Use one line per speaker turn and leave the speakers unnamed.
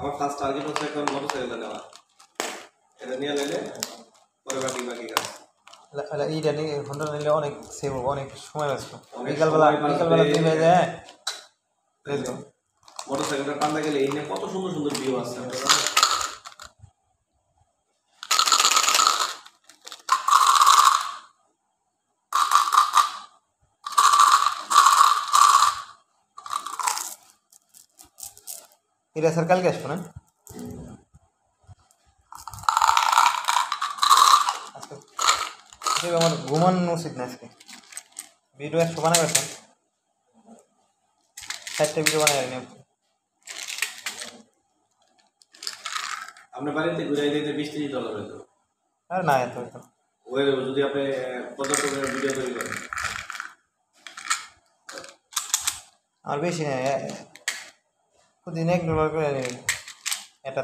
আমার first target হচ্ছে এখন মোটরসাইকেলটা নেওয়া। এটা নিয়ে নিলে পরে বাকি কাজ।
এইটা নিয়ে হোন্ডা নিলে অনেক সেভ হবে, অনেক সময় বাঁচবে। বিকালবেলা তুমি যায়
মোটরসাইকেলটা টানতে গেলে এই নিয়ে কত সুন্দর সুন্দর ভিউ আছে।
এটা স্যার কালকে আসবো না? আমার ঘুমানো উচিত না আজকে। ভিডিও 100 বানাই গেছেন, 4টা ভিডিও বানাই রাখি।
আপনার বাড়িতে ঘুরে দিতে $20-30 হতো।
আর না এত হতো
হয়ে যাবে যদি আপনি 50 ভিডিও তৈরি করেন।
আর বেশি নেই, প্রতিদিন $1 করে এটা